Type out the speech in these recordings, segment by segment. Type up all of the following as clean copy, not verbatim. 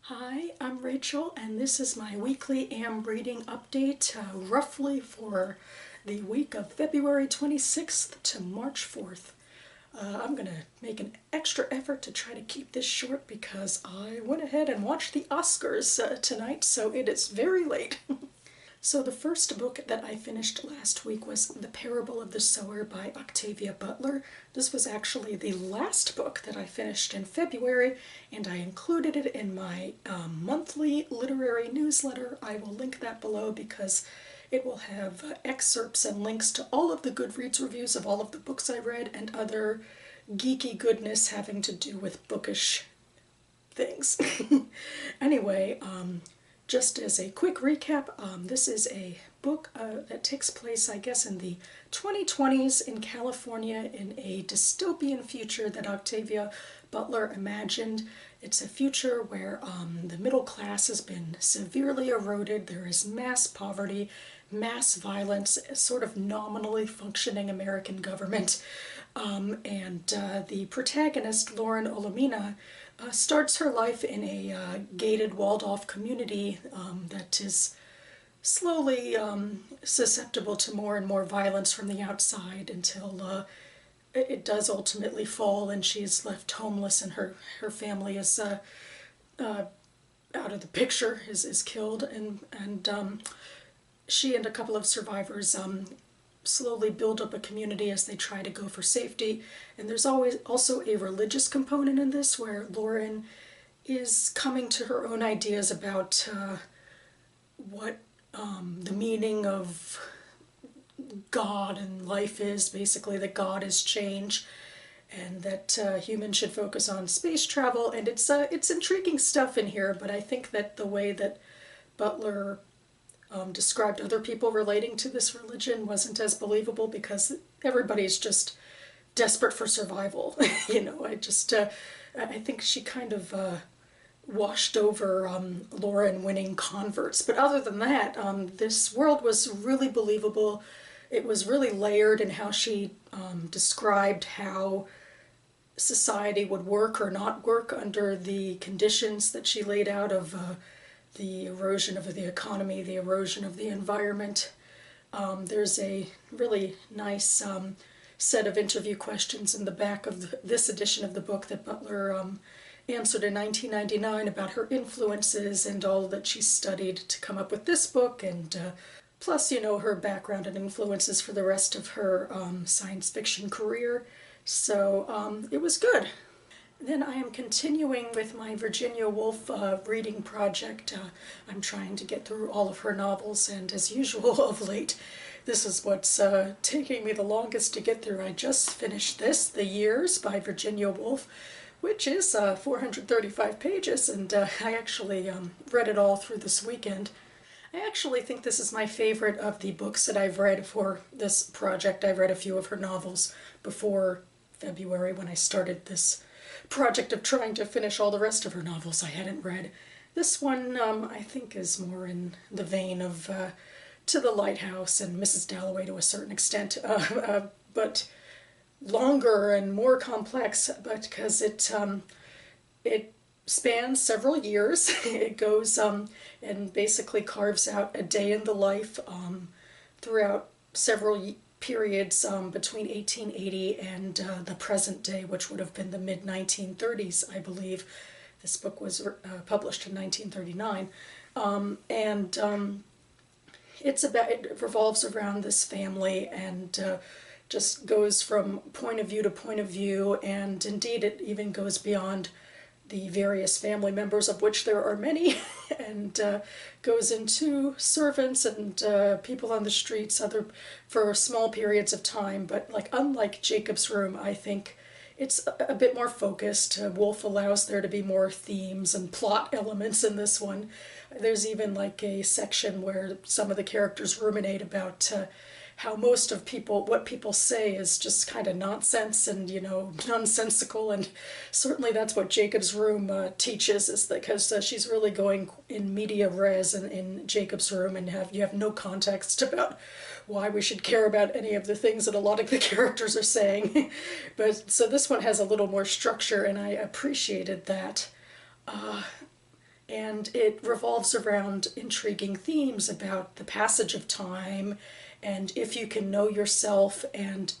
Hi, I'm Rachel, and this is my weekly AM reading update, roughly for the week of February 26th to March 4th. I'm going to make an extra effort to try to keep this short because I went ahead and watched the Oscars tonight, so it is very late. So the first book that I finished last week was The Parable of the Sower by Octavia Butler. This was actually the last book that I finished in February, and I included it in my monthly literary newsletter. I will link that below because it will have excerpts and links to all of the Goodreads reviews of all of the books I read and other geeky goodness having to do with bookish things. Anyway, just as a quick recap, this is a book that takes place, I guess, in the 2020s in California in a dystopian future that Octavia Butler imagined. It's a future where the middle class has been severely eroded. There is mass poverty, mass violence, a sort of nominally functioning American government. And the protagonist, Lauren Olamina, starts her life in a gated, walled-off community that is slowly susceptible to more and more violence from the outside until it does ultimately fall and she's left homeless and her family is out of the picture, is killed, and she and a couple of survivors slowly build up a community as they try to go for safety. And there's always also a religious component in this where Lauren is coming to her own ideas about what the meaning of God and life is, basically that God is change and that humans should focus on space travel. And it's intriguing stuff in here, but I think that the way that Butler described other people relating to this religion wasn't as believable because everybody's just desperate for survival. You know, I think she kind of washed over Lauren winning converts. But other than that, this world was really believable. It was really layered in how she described how society would work or not work under the conditions that she laid out of the erosion of the economy, the erosion of the environment. There's a really nice set of interview questions in the back of this edition of the book that Butler answered in 1999 about her influences and all that she studied to come up with this book, and plus, you know, her background and influences for the rest of her science fiction career. So it was good. Then I am continuing with my Virginia Woolf reading project. I'm trying to get through all of her novels, and as usual of late, this is what's taking me the longest to get through. I just finished this, The Years by Virginia Woolf, which is 435 pages, and I actually read it all through this weekend. I actually think this is my favorite of the books that I've read for this project. I read a few of her novels before February when I started this project of trying to finish all the rest of her novels I hadn't read. This one I think is more in the vein of To the Lighthouse and Mrs. Dalloway to a certain extent, but longer and more complex, but because it spans several years. It goes and basically carves out a day in the life throughout several periods between 1880 and the present day, which would have been the mid-1930s, I believe. This book was published in 1939. It revolves around this family and just goes from point of view to point of view, and indeed it even goes beyond the various family members, of which there are many, and goes into servants and people on the streets for small periods of time. But unlike Jacob's Room, I think it's a bit more focused. Woolf allows there to be more themes and plot elements in this one. There's even like a section where some of the characters ruminate about how most of what people say is just kind of nonsense and, you know, nonsensical, and certainly that's what Jacob's Room teaches, is because she's really going in media res in Jacob's Room, and you have no context about why we should care about any of the things that a lot of the characters are saying. But so this one has a little more structure, and I appreciated that. and it revolves around intriguing themes about the passage of time and if you can know yourself and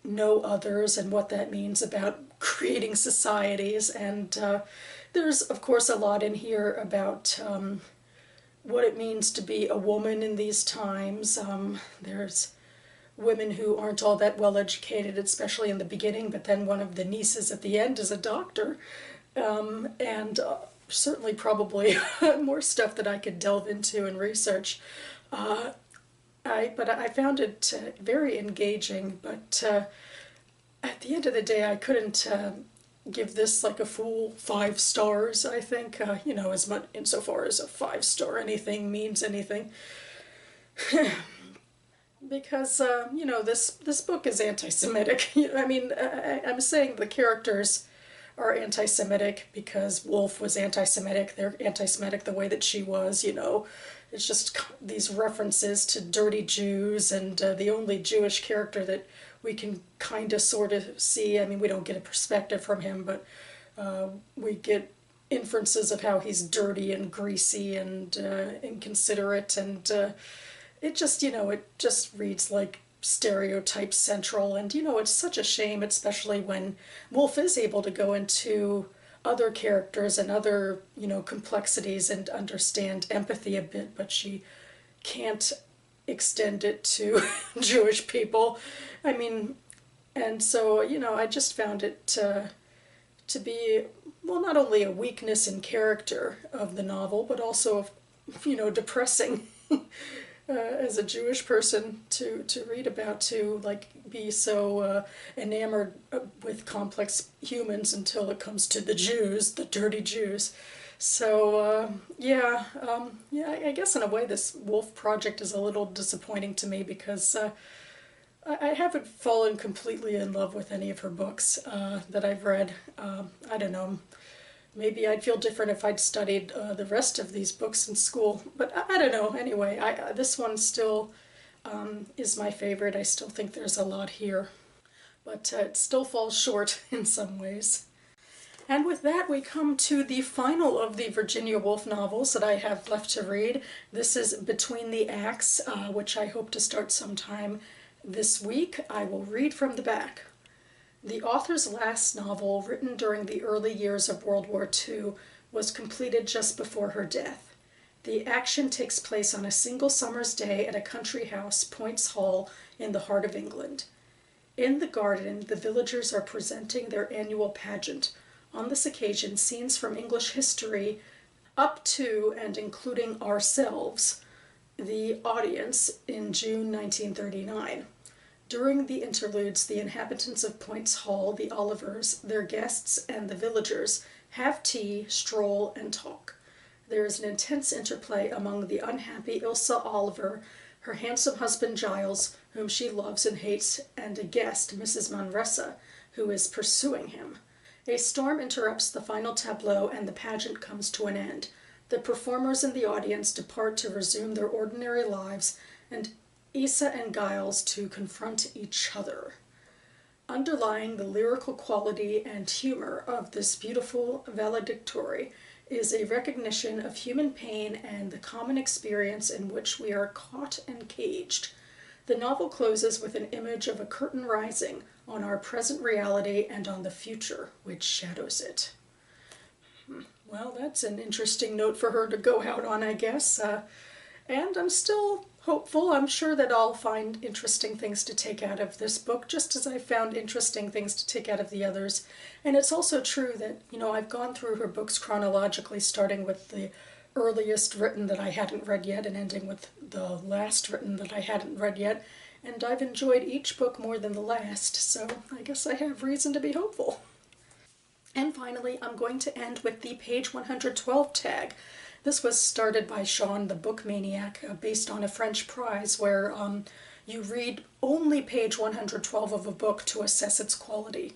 know others and what that means about creating societies. And there's, of course, a lot in here about what it means to be a woman in these times. There's women who aren't all that well educated, especially in the beginning, but then one of the nieces at the end is a doctor. And certainly probably more stuff that I could delve into and research. But I found it very engaging, but at the end of the day I couldn't give this like a full 5 stars, I think, you know, as much insofar as a 5-star anything means anything. Because, you know, this book is anti-Semitic. I mean, I'm saying the characters are anti-Semitic because Woolf was anti-Semitic. They're anti-Semitic the way that she was, you know. It's just these references to dirty Jews, and the only Jewish character that we can kind of sort of see, I mean, we don't get a perspective from him, but we get inferences of how he's dirty and greasy and inconsiderate, and it just, you know, it just reads like stereotype central. And, you know, it's such a shame, especially when Woolf is able to go into other characters and other, you know, complexities and understand empathy a bit, but she can't extend it to Jewish people. I mean, and so, you know, I just found it to be, well, not only a weakness in character of the novel, but also, you know, depressing as a Jewish person to read about, to like be so enamored with complex humans until it comes to the Jews, the dirty Jews. So yeah, I guess in a way this Woolf project is a little disappointing to me because I haven't fallen completely in love with any of her books that I've read. I don't know. Maybe I'd feel different if I'd studied the rest of these books in school, but I don't know. Anyway, this one still is my favorite. I still think there's a lot here, but it still falls short in some ways. And with that, we come to the final of the Virginia Woolf novels that I have left to read. This is Between the Acts, which I hope to start sometime this week. I will read from the back. The author's last novel, written during the early years of World War II, was completed just before her death. The action takes place on a single summer's day at a country house, Points Hall, in the heart of England. In the garden, the villagers are presenting their annual pageant. On this occasion, scenes from English history up to and including ourselves, the audience, in June 1939. During the interludes, the inhabitants of Points Hall, the Olivers, their guests, and the villagers have tea, stroll, and talk. There is an intense interplay among the unhappy Ilsa Oliver, her handsome husband Giles, whom she loves and hates, and a guest, Mrs. Manresa, who is pursuing him. A storm interrupts the final tableau and the pageant comes to an end. The performers and the audience depart to resume their ordinary lives, and Isa and Giles to confront each other. Underlying the lyrical quality and humor of this beautiful valedictory is a recognition of human pain and the common experience in which we are caught and caged. The novel closes with an image of a curtain rising on our present reality and on the future which shadows it. Well, that's an interesting note for her to go out on, I guess. And I'm still hopeful. I'm sure that I'll find interesting things to take out of this book, just as I found interesting things to take out of the others. And it's also true that, you know, I've gone through her books chronologically, starting with the earliest written that I hadn't read yet and ending with the last written that I hadn't read yet. And I've enjoyed each book more than the last, so I guess I have reason to be hopeful. And finally, I'm going to end with the page 112 tag. This was started by Sean the Book Maniac, based on a French prize where you read only page 112 of a book to assess its quality.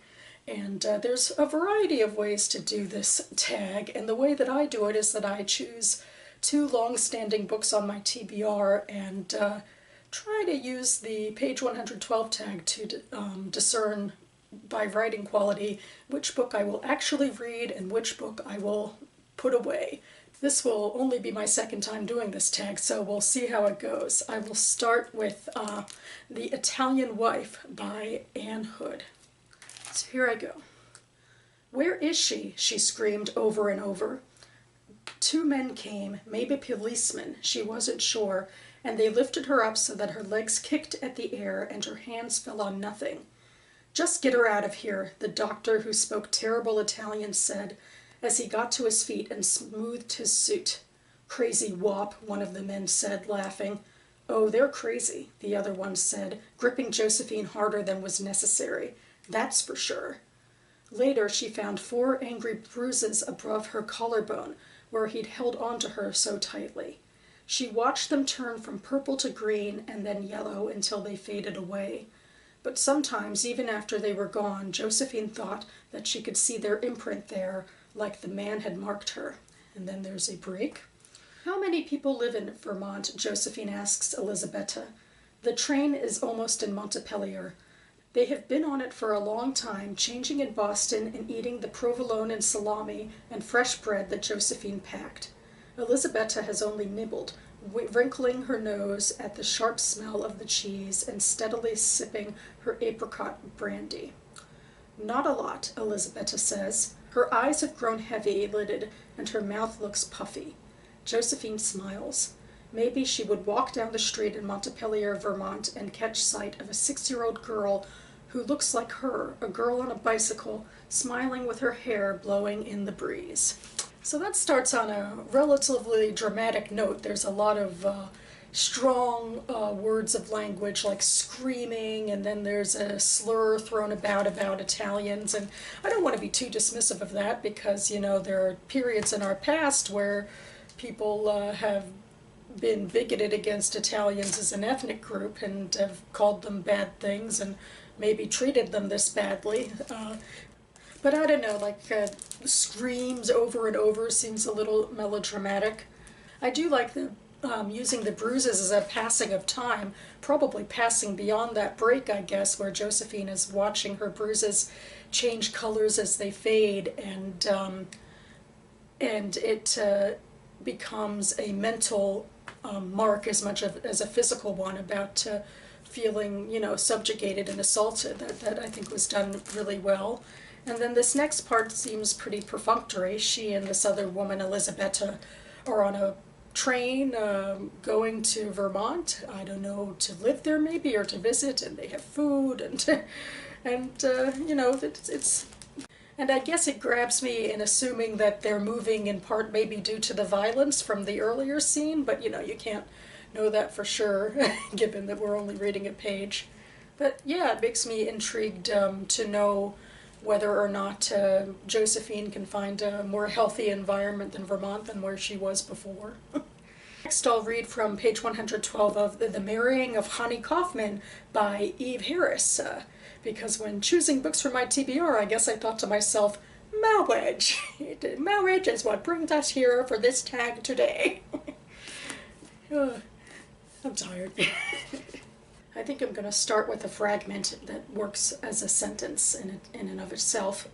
And there's a variety of ways to do this tag, and the way that I do it is that I choose 2 long-standing books on my TBR and try to use the page 112 tag to discern by writing quality which book I will actually read and which book I will put away. This will only be my second time doing this tag, so we'll see how it goes. I will start with The Italian Wife by Anne Hood. So here I go. "Where is she?" she screamed over and over. Two men came, maybe policemen, she wasn't sure, and they lifted her up so that her legs kicked at the air and her hands fell on nothing. "Just get her out of here," the doctor, who spoke terrible Italian, said, as he got to his feet and smoothed his suit. "Crazy wop," one of the men said, laughing. "Oh, they're crazy," the other one said, gripping Josephine harder than was necessary. "That's for sure." Later, she found 4 angry bruises above her collarbone, where he'd held on to her so tightly. She watched them turn from purple to green and then yellow until they faded away. But sometimes, even after they were gone, Josephine thought that she could see their imprint there, like the man had marked her. And then there's a break. "How many people live in Vermont?" Josephine asks Elisabetta. "The train is almost in Montpelier. They have been on it for a long time, changing in Boston and eating the provolone and salami and fresh bread that Josephine packed." Elisabetta has only nibbled, wrinkling her nose at the sharp smell of the cheese and steadily sipping her apricot brandy. "Not a lot," Elisabetta says. Her eyes have grown heavy-lidded and her mouth looks puffy. Josephine smiles. Maybe she would walk down the street in Montpelier, Vermont, and catch sight of a 6-year-old girl who looks like her, a girl on a bicycle, smiling with her hair blowing in the breeze. So that starts on a relatively dramatic note. There's a lot of strong words of language like screaming, and then there's a slur thrown about Italians, and I don't want to be too dismissive of that because, you know, there are periods in our past where people have been bigoted against Italians as an ethnic group and have called them bad things and maybe treated them this badly. But I don't know, like screams over and over seems a little melodramatic. I do like the using the bruises as a passing of time, probably passing beyond that break, I guess, where Josephine is watching her bruises change colors as they fade, and it becomes a mental mark as much as a physical one about feeling, you know, subjugated and assaulted. That I think was done really well. And then this next part seems pretty perfunctory. She and this other woman, Elisabetta, are on a train going to Vermont. I don't know, to live there maybe, or to visit, and they have food, and you know, it's and I guess it grabs me in assuming that they're moving in part maybe due to the violence from the earlier scene, but you know, you can't know that for sure, given that we're only reading a page. But yeah, it makes me intrigued to know whether or not Josephine can find a more healthy environment in Vermont than where she was before. Next I'll read from page 112 of The Marrying of CHANI KAUFMAN by Eve Harris, because when choosing books for my TBR, I guess I thought to myself, marriage! Marriage is what brings us here for this tag today. I'm tired. I think I'm going to start with a fragment that works as a sentence in and of itself.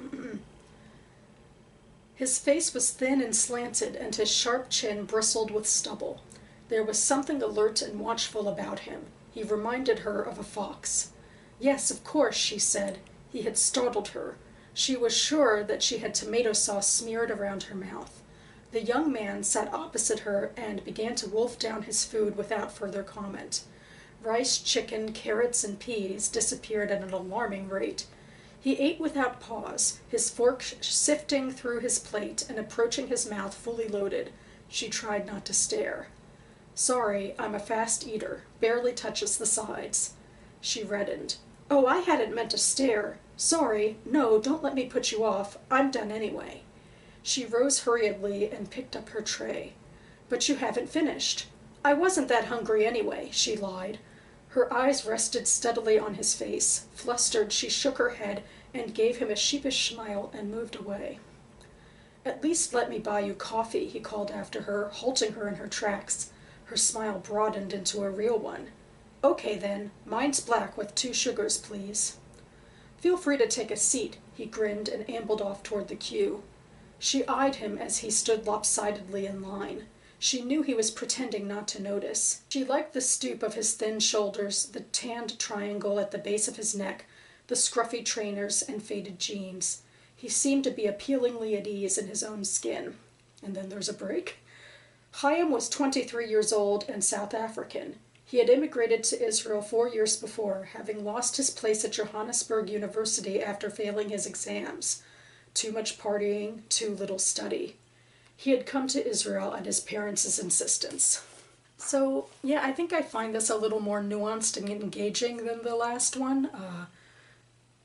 His face was thin and slanted, and his sharp chin bristled with stubble. There was something alert and watchful about him. He reminded her of a fox. Yes, of course, she said. He had startled her. She was sure that she had tomato sauce smeared around her mouth. The young man sat opposite her and began to wolf down his food without further comment. Rice, chicken, carrots, and peas disappeared at an alarming rate. He ate without pause, his fork sifting through his plate and approaching his mouth fully loaded. She tried not to stare. Sorry, I'm a fast eater, barely touches the sides. She reddened. Oh, I hadn't meant to stare. Sorry, no, don't let me put you off. I'm done anyway. She rose hurriedly and picked up her tray. But you haven't finished. I wasn't that hungry anyway, she lied. Her eyes rested steadily on his face. Flustered, she shook her head and gave him a sheepish smile and moved away. At least let me buy you coffee, he called after her, halting her in her tracks. Her smile broadened into a real one. Okay then, mine's black with 2 sugars, please. Feel free to take a seat, he grinned and ambled off toward the queue. She eyed him as he stood lopsidedly in line. She knew he was pretending not to notice. She liked the stoop of his thin shoulders, the tanned triangle at the base of his neck, the scruffy trainers and faded jeans. He seemed to be appealingly at ease in his own skin. And then there's a break. Chaim was 23 years old and South African. He had immigrated to Israel 4 years before, having lost his place at Johannesburg University after failing his exams. Too much partying, too little study. He had come to Israel at his parents' insistence. So, yeah, I think I find this a little more nuanced and engaging than the last one.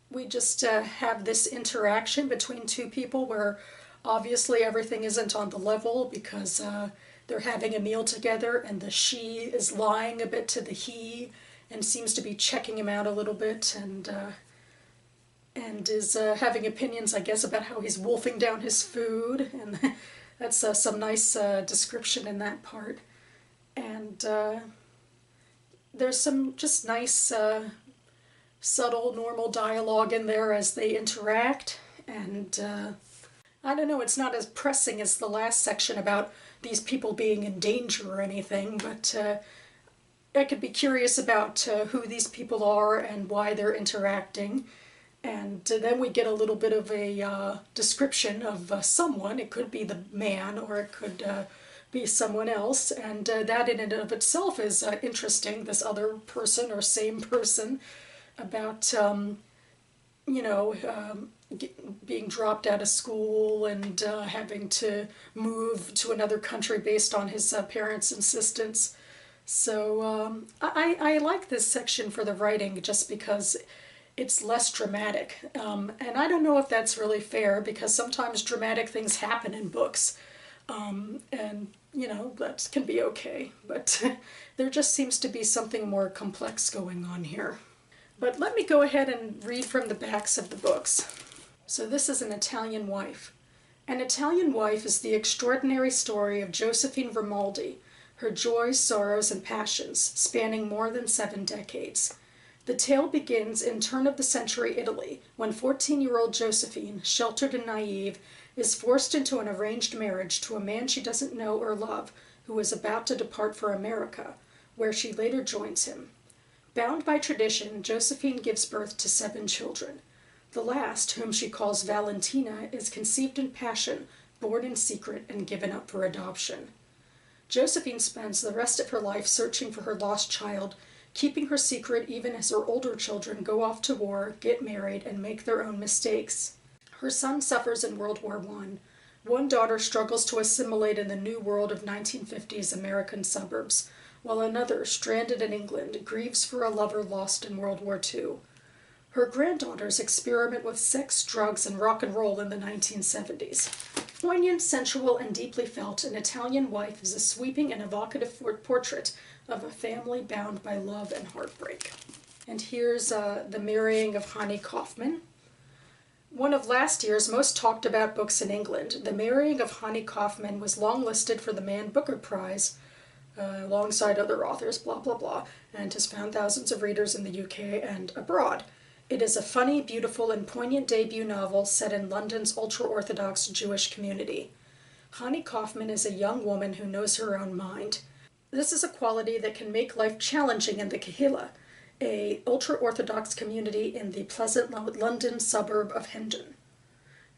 We just have this interaction between two people where obviously everything isn't on the level because they're having a meal together and the she is lying a bit to the he and seems to be checking him out a little bit and is having opinions, I guess, about how he's wolfing down his food, and that's some nice description in that part. And there's some just nice subtle, normal dialogue in there as they interact, and I don't know, it's not as pressing as the last section about these people being in danger or anything, but I could be curious about who these people are and why they're interacting. And then we get a little bit of a description of someone. It could be the man or it could be someone else, and that in and of itself is interesting, this other person or same person, about being dropped out of school and having to move to another country based on his parents' insistence. So I like this section for the writing just because it's less dramatic. And I don't know if that's really fair because sometimes dramatic things happen in books. And, that can be okay. But there just seems to be something more complex going on here. But let me go ahead and read from the backs of the books. So this is An Italian Wife. An Italian Wife is the extraordinary story of Josephine Grimaldi, her joys, sorrows, and passions, spanning more than 7 decades. The tale begins in turn-of-the-century Italy, when 14-year-old Josephine, sheltered and naive, is forced into an arranged marriage to a man she doesn't know or love, who is about to depart for America, where she later joins him. Bound by tradition, Josephine gives birth to 7 children. The last, whom she calls Valentina, is conceived in passion, born in secret, and given up for adoption. Josephine spends the rest of her life searching for her lost child, keeping her secret even as her older children go off to war, get married, and make their own mistakes. Her son suffers in World War I. One daughter struggles to assimilate in the new world of 1950s American suburbs, while another, stranded in England, grieves for a lover lost in World War II. Her granddaughters experiment with sex, drugs, and rock and roll in the 1970s. Poignant, sensual, and deeply felt, An Italian Wife is a sweeping and evocative portrait of a family bound by love and heartbreak. And here's The Marrying of CHANI KAUFMAN. One of last year's most talked about books in England, The Marrying of CHANI KAUFMAN was longlisted for the Man Booker Prize, alongside other authors, blah blah blah, and has found thousands of readers in the UK and abroad. It is a funny, beautiful, and poignant debut novel set in London's ultra-Orthodox Jewish community. CHANI KAUFMAN is a young woman who knows her own mind. This is a quality that can make life challenging in the Kehillah, a ultra-Orthodox community in the pleasant London suburb of Hendon,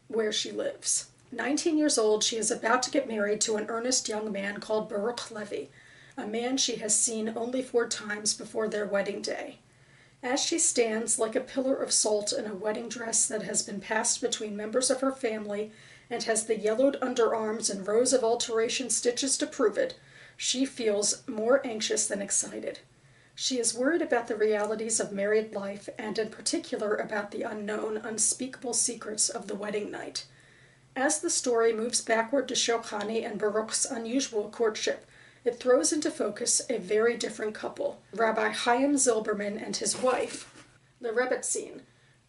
where she lives. 19 years old, she is about to get married to an earnest young man called Baruch Levy, a man she has seen only 4 times before their wedding day. As she stands like a pillar of salt in a wedding dress that has been passed between members of her family and has the yellowed underarms and rows of alteration stitches to prove it, she feels more anxious than excited. She is worried about the realities of married life and in particular about the unknown, unspeakable secrets of the wedding night. As the story moves backward to show CHANI and Baruch's unusual courtship, it throws into focus a very different couple, Rabbi Chaim Zilberman and his wife, the Rebbetzin,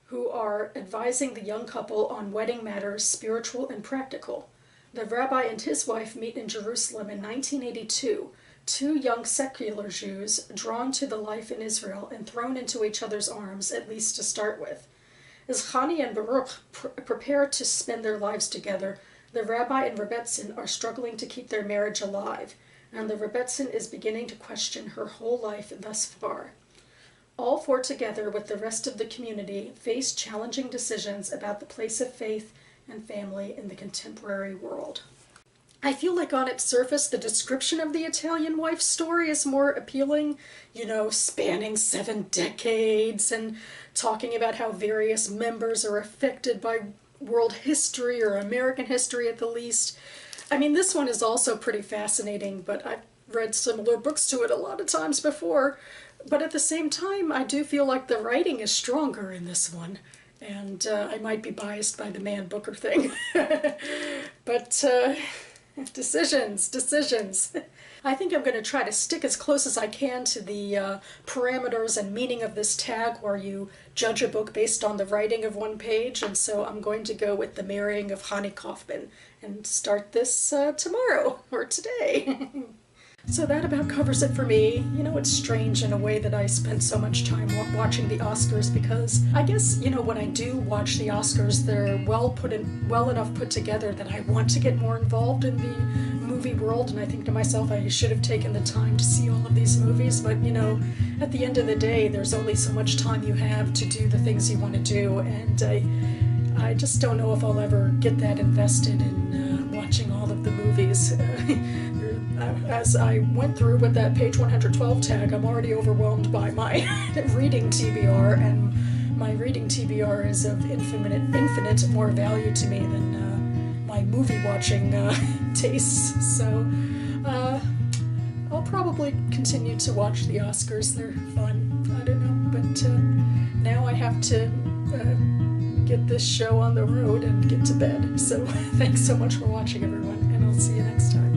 who are advising the young couple on wedding matters spiritual and practical. The rabbi and his wife meet in Jerusalem in 1982, 2 young secular Jews drawn to the life in Israel and thrown into each other's arms, at least to start with. As CHANI and Baruch prepare to spend their lives together, The rabbi and Rebbetzin are struggling to keep their marriage alive, and the Rebbetzin is beginning to question her whole life thus far. All four together with the rest of the community face challenging decisions about the place of faith and family in the contemporary world. I feel like on its surface the description of the Italian wife story is more appealing, spanning 7 decades and talking about how various members are affected by world history or American history at the least. I mean, this one is also pretty fascinating, but I've read similar books to it a lot of times before. But at the same time, I do feel like the writing is stronger in this one. And I might be biased by the Man Booker thing. But decisions. I think I'm going to try to stick as close as I can to the parameters and meaning of this tag where you judge a book based on the writing of one page. And so I'm going to go with The Marrying of CHANI KAUFMAN and start this tomorrow or today. So that about covers it for me. It's strange in a way that I spent so much time watching the Oscars because I guess, when I do watch the Oscars, they're well enough put together that I want to get more involved in the movie world, and I think to myself I should have taken the time to see all of these movies, but at the end of the day, there's only so much time you have to do the things you want to do, and I just don't know if I'll ever get that invested in watching all of the movies. As I went through with that page 112 tag, I'm already overwhelmed by my reading TBR, and my reading TBR is of infinite more value to me than my movie watching tastes. So I'll probably continue to watch the Oscars. They're fun. I don't know, but now I have to get this show on the road and get to bed. So thanks so much for watching, everyone, and I'll see you next time.